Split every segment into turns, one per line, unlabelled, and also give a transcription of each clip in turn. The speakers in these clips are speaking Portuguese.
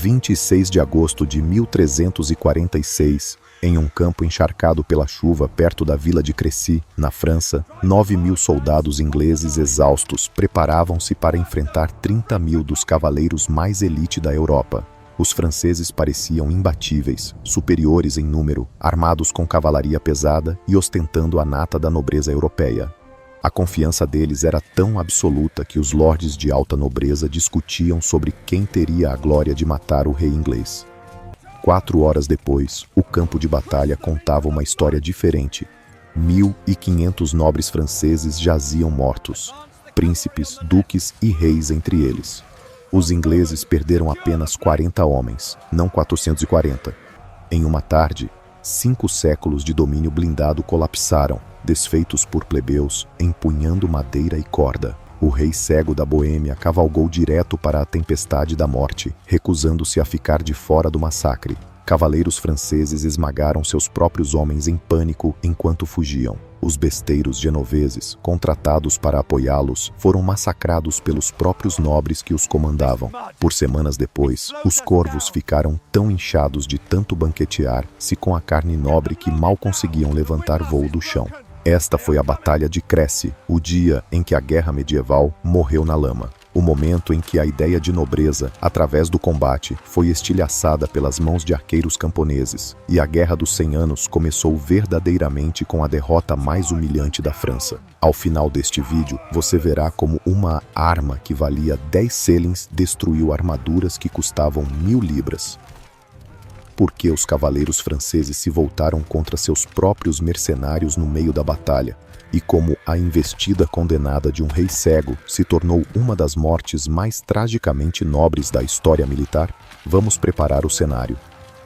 26 de agosto de 1346, em um campo encharcado pela chuva perto da vila de Crécy, na França, 9.000 soldados ingleses exaustos preparavam-se para enfrentar 30.000 dos cavaleiros mais elite da Europa. Os franceses pareciam imbatíveis, superiores em número, armados com cavalaria pesada e ostentando a nata da nobreza europeia. A confiança deles era tão absoluta que os lordes de alta nobreza discutiam sobre quem teria a glória de matar o rei inglês. 4 horas depois, o campo de batalha contava uma história diferente. 1.500 nobres franceses jaziam mortos, príncipes, duques e reis entre eles. Os ingleses perderam apenas 40 homens, não 440. Em uma tarde, 5 séculos de domínio blindado colapsaram, desfeitos por plebeus, empunhando madeira e corda. O rei cego da Boêmia cavalgou direto para a tempestade da morte, recusando-se a ficar de fora do massacre. Cavaleiros franceses esmagaram seus próprios homens em pânico enquanto fugiam. Os besteiros genoveses, contratados para apoiá-los, foram massacrados pelos próprios nobres que os comandavam. Por semanas depois, os corvos ficaram tão inchados de tanto banquetear-se com a carne nobre que mal conseguiam levantar voo do chão. Esta foi a Batalha de Crécy, o dia em que a guerra medieval morreu na lama. O momento em que a ideia de nobreza, através do combate, foi estilhaçada pelas mãos de arqueiros camponeses, e a Guerra dos 100 Anos começou verdadeiramente com a derrota mais humilhante da França. Ao final deste vídeo, você verá como uma arma que valia 10 selins destruiu armaduras que custavam 1.000 libras. Por que os cavaleiros franceses se voltaram contra seus próprios mercenários no meio da batalha, e como a investida condenada de um rei cego se tornou uma das mortes mais tragicamente nobres da história militar? Vamos preparar o cenário.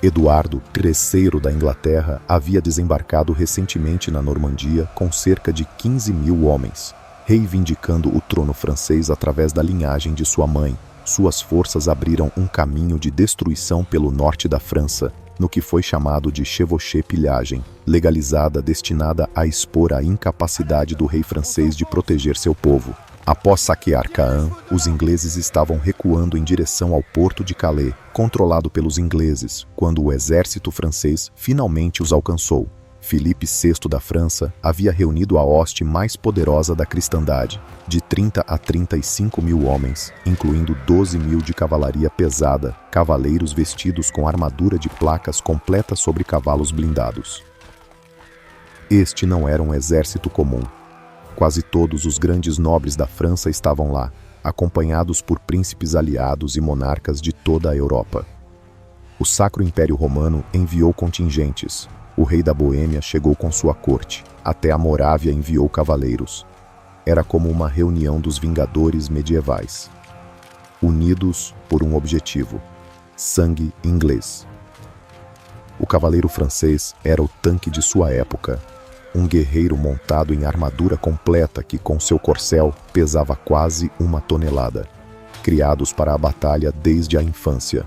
Eduardo III da Inglaterra havia desembarcado recentemente na Normandia com cerca de 15.000 homens, reivindicando o trono francês através da linhagem de sua mãe. Suas forças abriram um caminho de destruição pelo norte da França, no que foi chamado de chevauchée-pilhagem, legalizada destinada a expor a incapacidade do rei francês de proteger seu povo. Após saquear Caen, os ingleses estavam recuando em direção ao porto de Calais, controlado pelos ingleses, quando o exército francês finalmente os alcançou. Filipe VI da França havia reunido a hoste mais poderosa da cristandade, de 30 a 35.000 homens, incluindo 12.000 de cavalaria pesada, cavaleiros vestidos com armadura de placas completa sobre cavalos blindados. Este não era um exército comum. Quase todos os grandes nobres da França estavam lá, acompanhados por príncipes aliados e monarcas de toda a Europa. O Sacro Império Romano enviou contingentes. O rei da Boêmia chegou com sua corte. Até a Morávia enviou cavaleiros. Era como uma reunião dos vingadores medievais, unidos por um objetivo: sangue inglês. O cavaleiro francês era o tanque de sua época, um guerreiro montado em armadura completa que, com seu corcel, pesava quase 1 tonelada. Criados para a batalha desde a infância,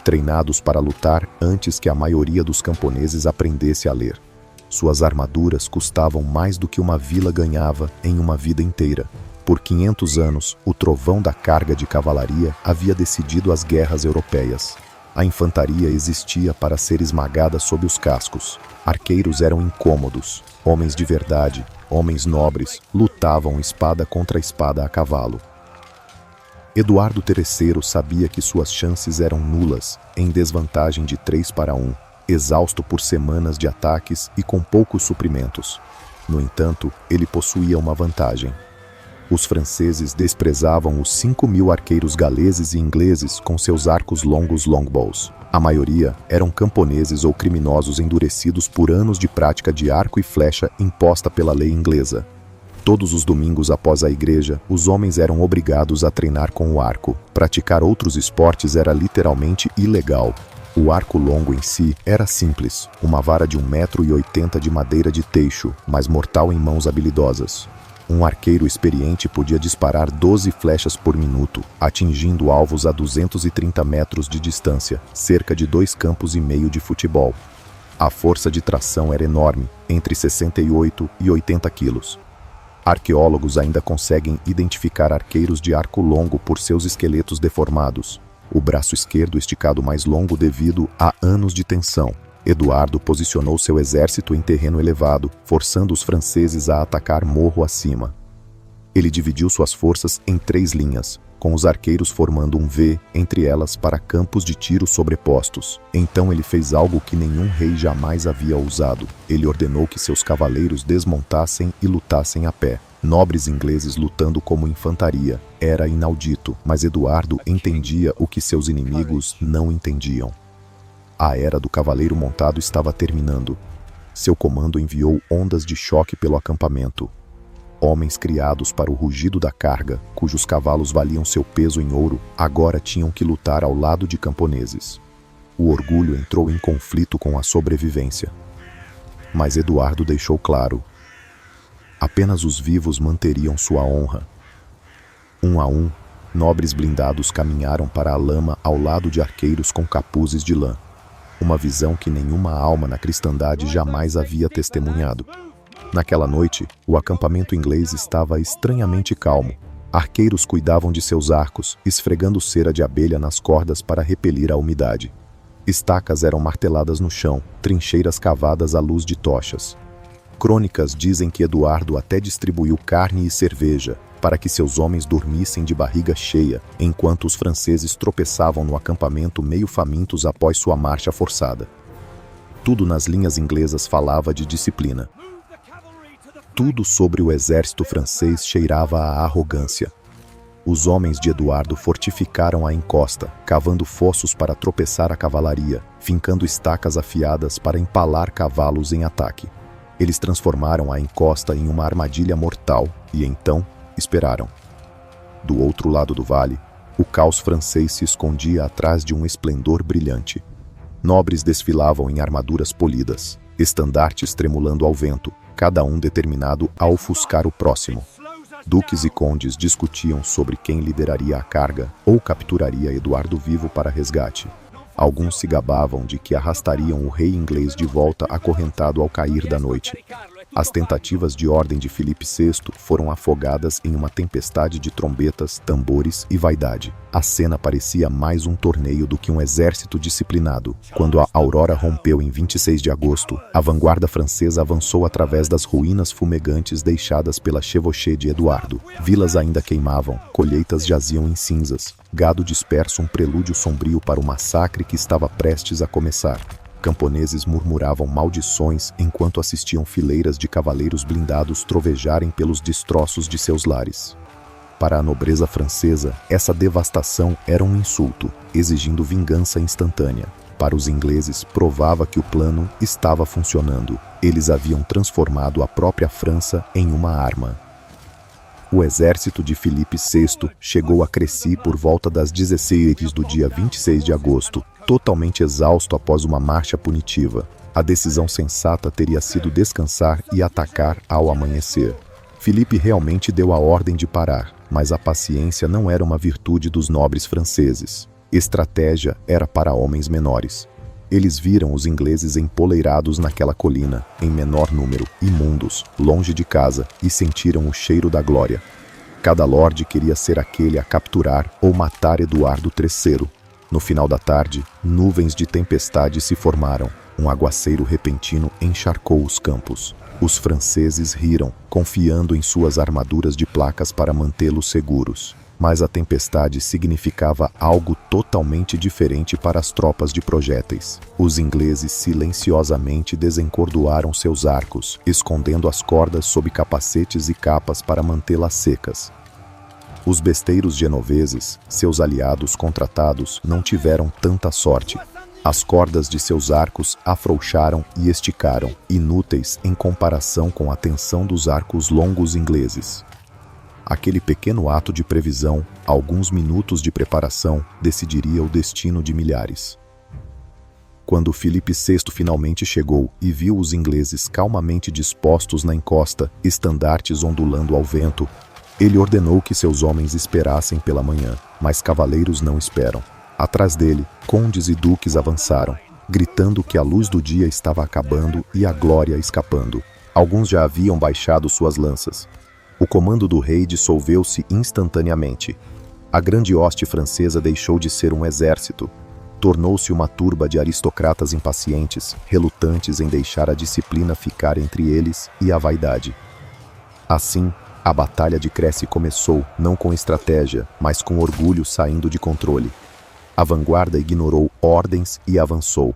treinados para lutar antes que a maioria dos camponeses aprendesse a ler. Suas armaduras custavam mais do que uma vila ganhava em uma vida inteira. Por 500 anos, o trovão da carga de cavalaria havia decidido as guerras europeias. A infantaria existia para ser esmagada sob os cascos. Arqueiros eram incômodos. Homens de verdade, homens nobres, lutavam espada contra espada a cavalo. Eduardo III sabia que suas chances eram nulas, em desvantagem de 3 para 1, exausto por semanas de ataques e com poucos suprimentos. No entanto, ele possuía uma vantagem. Os franceses desprezavam os 5.000 arqueiros galeses e ingleses com seus arcos longos longbows. A maioria eram camponeses ou criminosos endurecidos por anos de prática de arco e flecha imposta pela lei inglesa. Todos os domingos após a igreja, os homens eram obrigados a treinar com o arco. Praticar outros esportes era literalmente ilegal. O arco longo em si era simples, uma vara de 1,80 m de madeira de teixo, mas mortal em mãos habilidosas. Um arqueiro experiente podia disparar 12 flechas por minuto, atingindo alvos a 230 metros de distância, cerca de 2,5 campos de futebol. A força de tração era enorme, entre 68 e 80 quilos. Arqueólogos ainda conseguem identificar arqueiros de arco longo por seus esqueletos deformados. o braço esquerdo esticado mais longo devido a anos de tensão. Eduardo posicionou seu exército em terreno elevado, forçando os franceses a atacar morro acima. Ele dividiu suas forças em 3 linhas, com os arqueiros formando um V entre elas para campos de tiro sobrepostos. Então ele fez algo que nenhum rei jamais havia usado. Ele ordenou que seus cavaleiros desmontassem e lutassem a pé. Nobres ingleses lutando como infantaria. Era inaudito, mas Eduardo entendia o que seus inimigos não entendiam. A era do cavaleiro montado estava terminando. Seu comando enviou ondas de choque pelo acampamento. Homens criados para o rugido da carga, cujos cavalos valiam seu peso em ouro, agora tinham que lutar ao lado de camponeses. O orgulho entrou em conflito com a sobrevivência. Mas Eduardo deixou claro: apenas os vivos manteriam sua honra. Um a um, nobres blindados caminharam para a lama ao lado de arqueiros com capuzes de lã. Uma visão que nenhuma alma na cristandade jamais havia testemunhado. Naquela noite, o acampamento inglês estava estranhamente calmo. Arqueiros cuidavam de seus arcos, esfregando cera de abelha nas cordas para repelir a umidade. Estacas eram marteladas no chão, trincheiras cavadas à luz de tochas. Crônicas dizem que Eduardo até distribuiu carne e cerveja, para que seus homens dormissem de barriga cheia, enquanto os franceses tropeçavam no acampamento meio famintos após sua marcha forçada. Tudo nas linhas inglesas falava de disciplina. Tudo sobre o exército francês cheirava a arrogância. Os homens de Eduardo fortificaram a encosta, cavando fossos para tropeçar a cavalaria, fincando estacas afiadas para empalar cavalos em ataque. Eles transformaram a encosta em uma armadilha mortal e então esperaram. Do outro lado do vale, o caos francês se escondia atrás de um esplendor brilhante. Nobres desfilavam em armaduras polidas, estandartes tremulando ao vento, cada um determinado a ofuscar o próximo. Duques e condes discutiam sobre quem lideraria a carga ou capturaria Eduardo vivo para resgate. Alguns se gabavam de que arrastariam o rei inglês de volta acorrentado ao cair da noite. As tentativas de ordem de Filipe VI foram afogadas em uma tempestade de trombetas, tambores e vaidade. A cena parecia mais um torneio do que um exército disciplinado. Quando a aurora rompeu em 26 de agosto, a vanguarda francesa avançou através das ruínas fumegantes deixadas pela chevauchée de Eduardo. Vilas ainda queimavam, colheitas jaziam em cinzas. Gado disperso, um prelúdio sombrio para o massacre que estava prestes a começar. Camponeses murmuravam maldições enquanto assistiam fileiras de cavaleiros blindados trovejarem pelos destroços de seus lares. Para a nobreza francesa, essa devastação era um insulto, exigindo vingança instantânea. Para os ingleses, provava que o plano estava funcionando. Eles haviam transformado a própria França em uma arma. O exército de Filipe VI chegou a Crécy por volta das 16 do dia 26 de agosto, totalmente exausto após uma marcha punitiva. A decisão sensata teria sido descansar e atacar ao amanhecer. Filipe realmente deu a ordem de parar, mas a paciência não era uma virtude dos nobres franceses. Estratégia era para homens menores. Eles viram os ingleses empoleirados naquela colina, em menor número, imundos, longe de casa, e sentiram o cheiro da glória. Cada lorde queria ser aquele a capturar ou matar Eduardo III. No final da tarde, nuvens de tempestade se formaram. Um aguaceiro repentino encharcou os campos. Os franceses riram, confiando em suas armaduras de placas para mantê-los seguros. Mas a tempestade significava algo totalmente diferente para as tropas de projéteis. Os ingleses silenciosamente desencordoaram seus arcos, escondendo as cordas sob capacetes e capas para mantê-las secas. Os besteiros genoveses, seus aliados contratados, não tiveram tanta sorte. As cordas de seus arcos afrouxaram e esticaram, inúteis em comparação com a tensão dos arcos longos ingleses. Aquele pequeno ato de previsão, alguns minutos de preparação, decidiria o destino de milhares. Quando Filipe VI finalmente chegou e viu os ingleses calmamente dispostos na encosta, estandartes ondulando ao vento, ele ordenou que seus homens esperassem pela manhã, mas cavaleiros não esperam. Atrás dele, condes e duques avançaram, gritando que a luz do dia estava acabando e a glória escapando. Alguns já haviam baixado suas lanças. O comando do rei dissolveu-se instantaneamente. A grande hoste francesa deixou de ser um exército. Tornou-se uma turba de aristocratas impacientes, relutantes em deixar a disciplina ficar entre eles e a vaidade. Assim, a Batalha de Crécy começou, não com estratégia, mas com orgulho saindo de controle. A vanguarda ignorou ordens e avançou.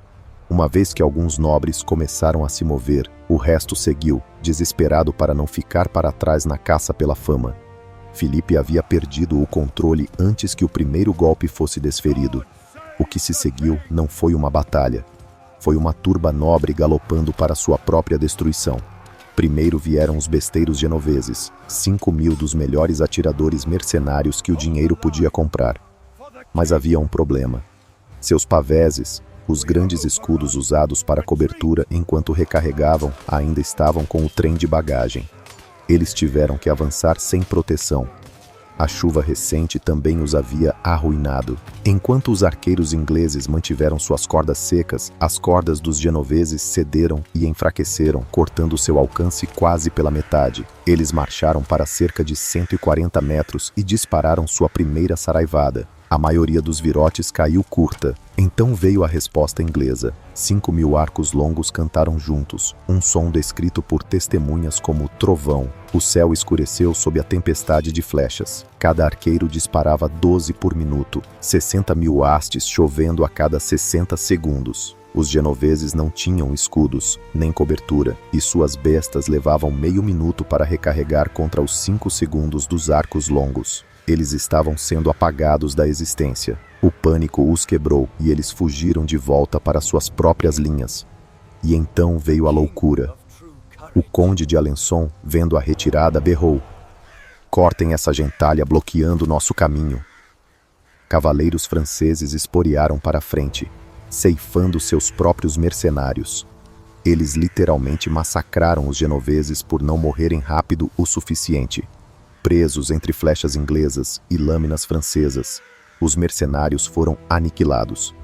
Uma vez que alguns nobres começaram a se mover, o resto seguiu, desesperado para não ficar para trás na caça pela fama. Filipe havia perdido o controle antes que o primeiro golpe fosse desferido. O que se seguiu não foi uma batalha. Foi uma turba nobre galopando para sua própria destruição. Primeiro vieram os besteiros genoveses, 5.000 dos melhores atiradores mercenários que o dinheiro podia comprar. Mas havia um problema. Seus paveses, os grandes escudos usados para cobertura enquanto recarregavam, ainda estavam com o trem de bagagem. Eles tiveram que avançar sem proteção. A chuva recente também os havia arruinado. Enquanto os arqueiros ingleses mantiveram suas cordas secas, as cordas dos genoveses cederam e enfraqueceram, cortando seu alcance quase pela metade. Eles marcharam para cerca de 140 metros e dispararam sua primeira saraivada. A maioria dos virotes caiu curta. Então veio a resposta inglesa. 5.000 arcos longos cantaram juntos, um som descrito por testemunhas como trovão. O céu escureceu sob a tempestade de flechas. Cada arqueiro disparava 12 por minuto, 60.000 hastes chovendo a cada 60 segundos. Os genoveses não tinham escudos, nem cobertura, e suas bestas levavam meio minuto para recarregar contra os 5 segundos dos arcos longos. Eles estavam sendo apagados da existência. O pânico os quebrou e eles fugiram de volta para suas próprias linhas. E então veio a loucura. O conde de Alençon, vendo a retirada, berrou: "Cortem essa gentalha bloqueando nosso caminho." Cavaleiros franceses esporearam para a frente, ceifando seus próprios mercenários. Eles literalmente massacraram os genoveses por não morrerem rápido o suficiente. Presos entre flechas inglesas e lâminas francesas, os mercenários foram aniquilados.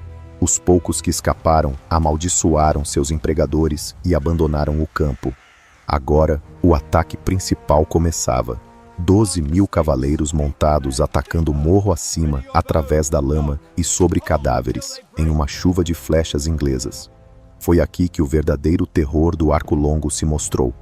Os poucos que escaparam amaldiçoaram seus empregadores e abandonaram o campo. Agora, o ataque principal começava. 12.000 cavaleiros montados atacando morro acima, através da lama e sobre cadáveres, em uma chuva de flechas inglesas. Foi aqui que o verdadeiro terror do arco longo se mostrou.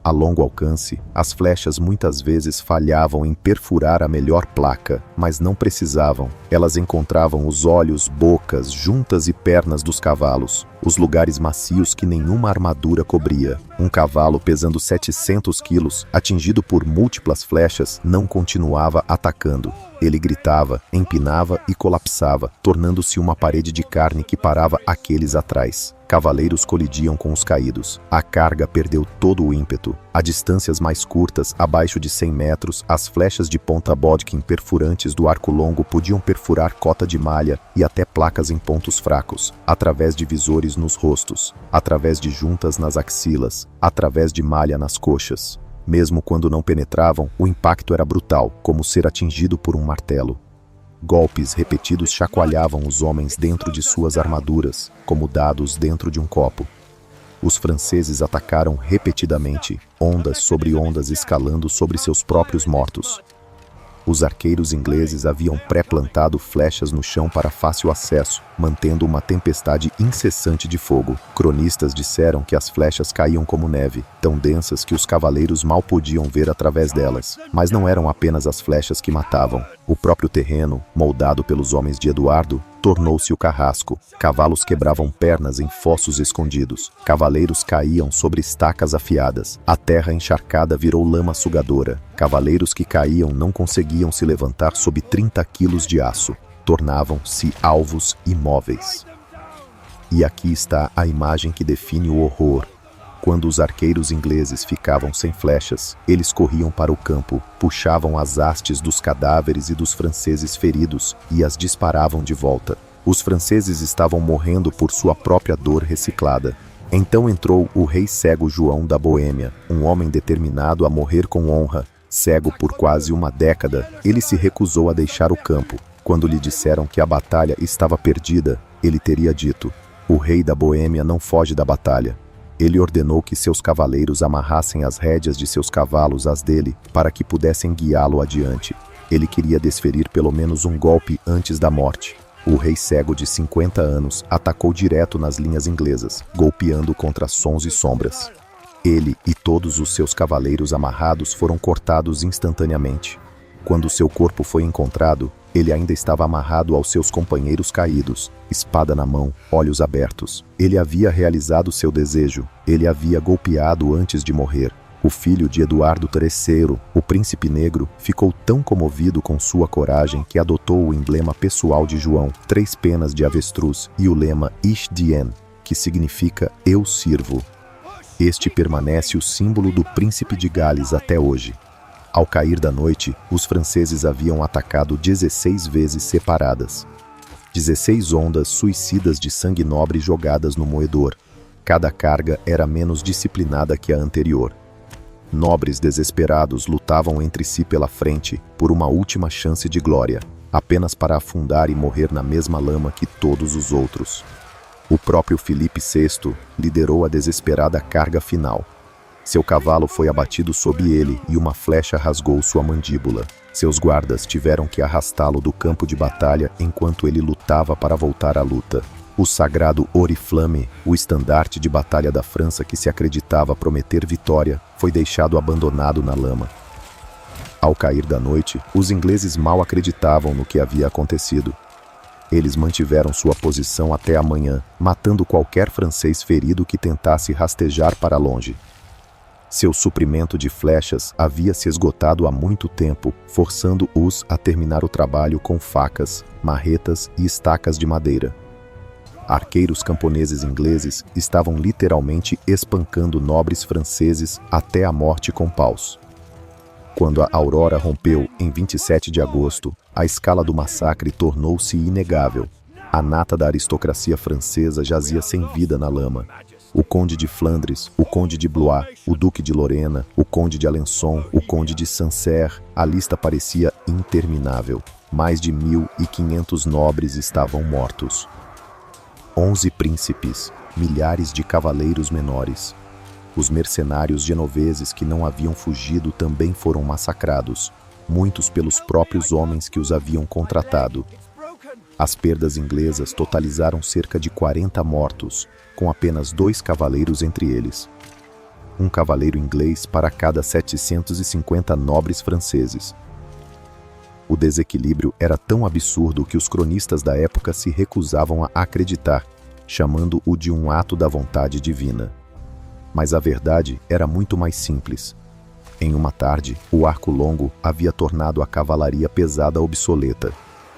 A longo alcance, as flechas muitas vezes falhavam em perfurar a melhor placa, mas não precisavam. Elas encontravam os olhos, bocas, juntas e pernas dos cavalos, os lugares macios que nenhuma armadura cobria. Um cavalo pesando 700 quilos, atingido por múltiplas flechas, não continuava atacando. Ele gritava, empinava e colapsava, tornando-se uma parede de carne que parava aqueles atrás. Cavaleiros colidiam com os caídos. A carga perdeu todo o ímpeto. A distâncias mais curtas, abaixo de 100 metros, as flechas de ponta Bodkin perfurantes do arco longo podiam perfurar cota de malha e até placas em pontos fracos, através de visores nos rostos, através de juntas nas axilas, através de malha nas coxas. Mesmo quando não penetravam, o impacto era brutal, como ser atingido por um martelo. Golpes repetidos chacoalhavam os homens dentro de suas armaduras, como dados dentro de um copo. Os franceses atacaram repetidamente, ondas sobre ondas escalando sobre seus próprios mortos. Os arqueiros ingleses haviam pré-plantado flechas no chão para fácil acesso, mantendo uma tempestade incessante de fogo. Cronistas disseram que as flechas caíam como neve, tão densas que os cavaleiros mal podiam ver através delas. Mas não eram apenas as flechas que matavam. O próprio terreno, moldado pelos homens de Eduardo, tornou-se o carrasco. Cavalos quebravam pernas em fossos escondidos. Cavaleiros caíam sobre estacas afiadas. A terra encharcada virou lama sugadora. Cavaleiros que caíam não conseguiam se levantar sob 30 quilos de aço. Tornavam-se alvos imóveis. E aqui está a imagem que define o horror. Quando os arqueiros ingleses ficavam sem flechas, eles corriam para o campo, puxavam as hastes dos cadáveres e dos franceses feridos e as disparavam de volta. Os franceses estavam morrendo por sua própria dor reciclada. Então entrou o rei cego João da Boêmia, um homem determinado a morrer com honra. Cego por quase uma década, ele se recusou a deixar o campo. Quando lhe disseram que a batalha estava perdida, ele teria dito: "O rei da Boêmia não foge da batalha." Ele ordenou que seus cavaleiros amarrassem as rédeas de seus cavalos às dele, para que pudessem guiá-lo adiante. Ele queria desferir pelo menos um golpe antes da morte. O rei cego de 50 anos atacou direto nas linhas inglesas, golpeando contra sons e sombras. Ele e todos os seus cavaleiros amarrados foram cortados instantaneamente. Quando seu corpo foi encontrado, ele ainda estava amarrado aos seus companheiros caídos, espada na mão, olhos abertos. Ele havia realizado seu desejo, ele havia golpeado antes de morrer. O filho de Eduardo III, o príncipe negro, ficou tão comovido com sua coragem que adotou o emblema pessoal de João, 3 penas de avestruz, e o lema Ich dien, que significa Eu sirvo. Este permanece o símbolo do príncipe de Gales até hoje. Ao cair da noite, os franceses haviam atacado 16 vezes separadas. 16 ondas suicidas de sangue nobre jogadas no moedor. Cada carga era menos disciplinada que a anterior. Nobres desesperados lutavam entre si pela frente por uma última chance de glória, apenas para afundar e morrer na mesma lama que todos os outros. O próprio Filipe VI liderou a desesperada carga final. Seu cavalo foi abatido sob ele e uma flecha rasgou sua mandíbula. Seus guardas tiveram que arrastá-lo do campo de batalha enquanto ele lutava para voltar à luta. O sagrado Oriflamme, o estandarte de batalha da França que se acreditava prometer vitória, foi deixado abandonado na lama. Ao cair da noite, os ingleses mal acreditavam no que havia acontecido. Eles mantiveram sua posição até a manhã, matando qualquer francês ferido que tentasse rastejar para longe. Seu suprimento de flechas havia se esgotado há muito tempo, forçando-os a terminar o trabalho com facas, marretas e estacas de madeira. Arqueiros camponeses ingleses estavam literalmente espancando nobres franceses até a morte com paus. Quando a aurora rompeu em 27 de agosto, a escala do massacre tornou-se inegável. A nata da aristocracia francesa jazia sem vida na lama. O conde de Flandres, o conde de Blois, o duque de Lorena, o conde de Alençon, o conde de Sancerre, a lista parecia interminável. Mais de 1.500 nobres estavam mortos. 11 príncipes, milhares de cavaleiros menores. Os mercenários genoveses que não haviam fugido também foram massacrados, muitos pelos próprios homens que os haviam contratado. As perdas inglesas totalizaram cerca de 40 mortos, com apenas 2 cavaleiros entre eles. Um cavaleiro inglês para cada 750 nobres franceses. O desequilíbrio era tão absurdo que os cronistas da época se recusavam a acreditar, chamando-o de um ato da vontade divina. Mas a verdade era muito mais simples. Em uma tarde, o arco longo havia tornado a cavalaria pesada obsoleta.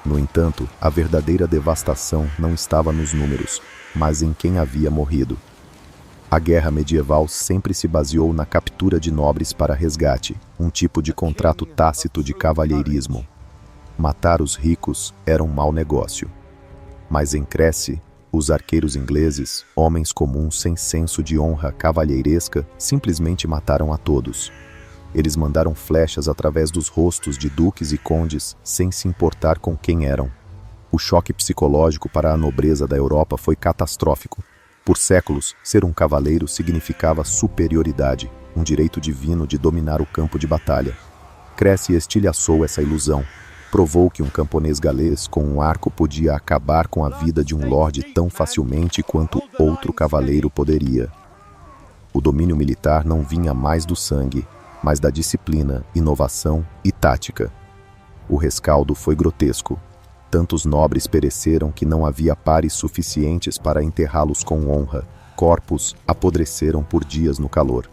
No entanto, a verdadeira devastação não estava nos números, mas em quem havia morrido. A guerra medieval sempre se baseou na captura de nobres para resgate, um tipo de contrato tácito de cavalheirismo. Matar os ricos era um mau negócio. Mas em Crécy, os arqueiros ingleses, homens comuns sem senso de honra cavalheiresca, simplesmente mataram a todos. Eles mandaram flechas através dos rostos de duques e condes, sem se importar com quem eram. O choque psicológico para a nobreza da Europa foi catastrófico. Por séculos, ser um cavaleiro significava superioridade, um direito divino de dominar o campo de batalha. Crécy estilhaçou essa ilusão. Provou que um camponês galês com um arco podia acabar com a vida de um lorde tão facilmente quanto outro cavaleiro poderia. O domínio militar não vinha mais do sangue, mas da disciplina, inovação e tática. O rescaldo foi grotesco. Tantos nobres pereceram que não havia pares suficientes para enterrá-los com honra. Corpos apodreceram por dias no calor.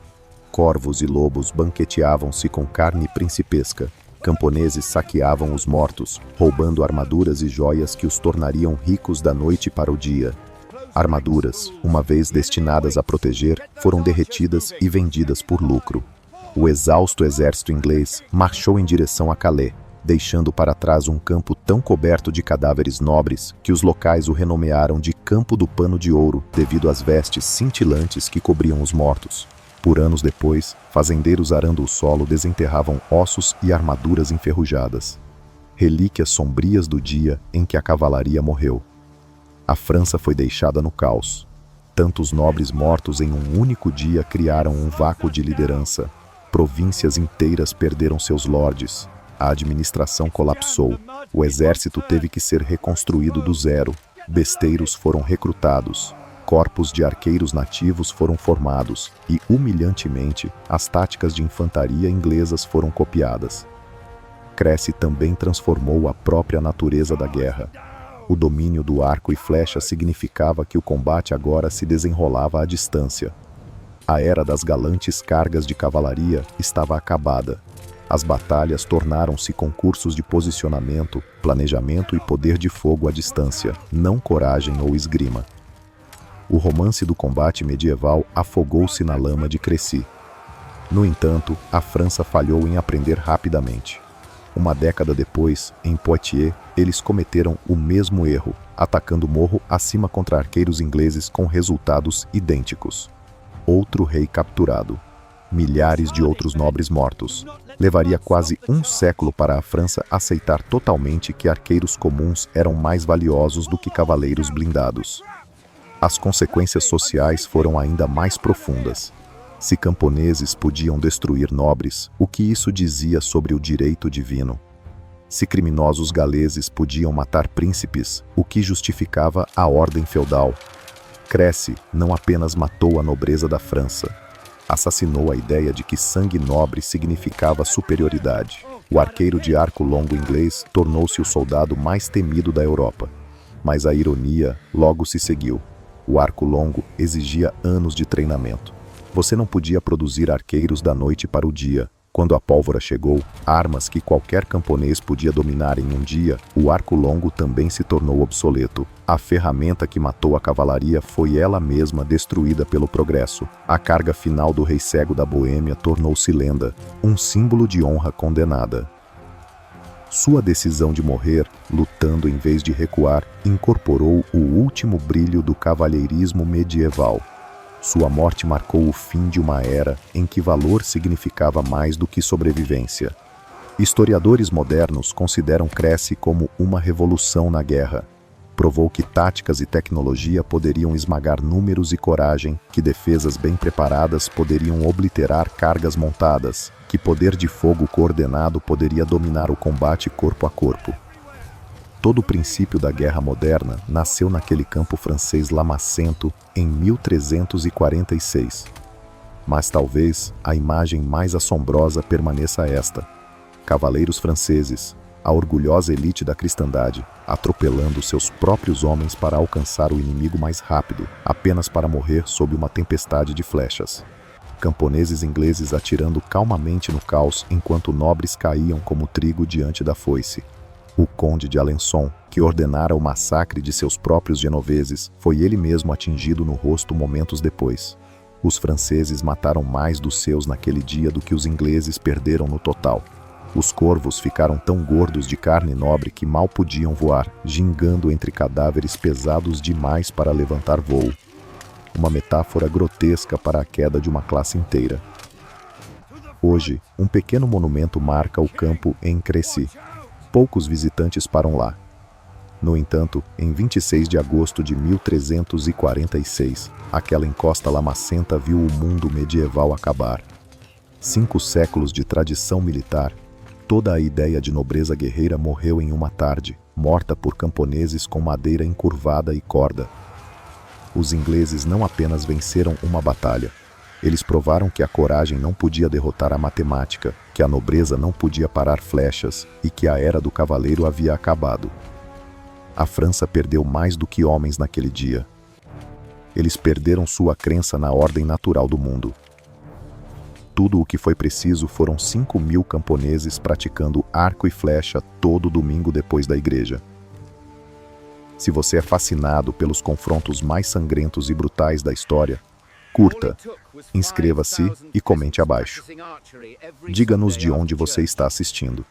Corvos e lobos banqueteavam-se com carne principesca. Camponeses saqueavam os mortos, roubando armaduras e joias que os tornariam ricos da noite para o dia. Armaduras, uma vez destinadas a proteger, foram derretidas e vendidas por lucro. O exausto exército inglês marchou em direção a Calais, deixando para trás um campo tão coberto de cadáveres nobres que os locais o renomearam de Campo do Pano de Ouro devido às vestes cintilantes que cobriam os mortos. Por anos depois, fazendeiros arando o solo desenterravam ossos e armaduras enferrujadas. Relíquias sombrias do dia em que a cavalaria morreu. A França foi deixada no caos. Tantos nobres mortos em um único dia criaram um vácuo de liderança. Províncias inteiras perderam seus lordes. A administração colapsou. O exército teve que ser reconstruído do zero. Besteiros foram recrutados. Corpos de arqueiros nativos foram formados e, humilhantemente, as táticas de infantaria inglesas foram copiadas. Crécy também transformou a própria natureza da guerra. O domínio do arco e flecha significava que o combate agora se desenrolava à distância. A era das galantes cargas de cavalaria estava acabada. As batalhas tornaram-se concursos de posicionamento, planejamento e poder de fogo à distância, não coragem ou esgrima. O romance do combate medieval afogou-se na lama de Crécy. No entanto, a França falhou em aprender rapidamente. Uma década depois, em Poitiers, eles cometeram o mesmo erro, atacando morro acima contra arqueiros ingleses com resultados idênticos. Outro rei capturado. Milhares de outros nobres mortos. Levaria quase um século para a França aceitar totalmente que arqueiros comuns eram mais valiosos do que cavaleiros blindados. As consequências sociais foram ainda mais profundas. Se camponeses podiam destruir nobres, o que isso dizia sobre o direito divino? Se criminosos galeses podiam matar príncipes, o que justificava a ordem feudal? Crécy não apenas matou a nobreza da França, assassinou a ideia de que sangue nobre significava superioridade. O arqueiro de arco longo inglês tornou-se o soldado mais temido da Europa. Mas a ironia logo se seguiu. O arco longo exigia anos de treinamento. Você não podia produzir arqueiros da noite para o dia. Quando a pólvora chegou, armas que qualquer camponês podia dominar em um dia, o arco longo também se tornou obsoleto. A ferramenta que matou a cavalaria foi ela mesma destruída pelo progresso. A carga final do rei cego da Boêmia tornou-se lenda, um símbolo de honra condenada. Sua decisão de morrer, lutando em vez de recuar, incorporou o último brilho do cavalheirismo medieval. Sua morte marcou o fim de uma era em que valor significava mais do que sobrevivência. Historiadores modernos consideram Crécy como uma revolução na guerra. Provou que táticas e tecnologia poderiam esmagar números e coragem, que defesas bem preparadas poderiam obliterar cargas montadas, que poder de fogo coordenado poderia dominar o combate corpo a corpo. Todo o princípio da guerra moderna nasceu naquele campo francês lamacento em 1346. Mas talvez a imagem mais assombrosa permaneça esta: cavaleiros franceses, a orgulhosa elite da cristandade, atropelando seus próprios homens para alcançar o inimigo mais rápido, apenas para morrer sob uma tempestade de flechas. Camponeses ingleses atirando calmamente no caos enquanto nobres caíam como trigo diante da foice. O conde de Alençon, que ordenara o massacre de seus próprios genoveses, foi ele mesmo atingido no rosto momentos depois. Os franceses mataram mais dos seus naquele dia do que os ingleses perderam no total. Os corvos ficaram tão gordos de carne nobre que mal podiam voar, gingando entre cadáveres pesados demais para levantar voo. Uma metáfora grotesca para a queda de uma classe inteira. Hoje, um pequeno monumento marca o campo em Crécy. Poucos visitantes param lá. No entanto, em 26 de agosto de 1346, aquela encosta lamacenta viu o mundo medieval acabar. 5 séculos de tradição militar, toda a ideia de nobreza guerreira morreu em uma tarde, morta por camponeses com madeira encurvada e corda. Os ingleses não apenas venceram uma batalha, eles provaram que a coragem não podia derrotar a matemática, que a nobreza não podia parar flechas e que a era do cavaleiro havia acabado. A França perdeu mais do que homens naquele dia. Eles perderam sua crença na ordem natural do mundo. Tudo o que foi preciso foram 5.000 camponeses praticando arco e flecha todo domingo depois da igreja. Se você é fascinado pelos confrontos mais sangrentos e brutais da história, curta, inscreva-se e comente abaixo. Diga-nos de onde você está assistindo.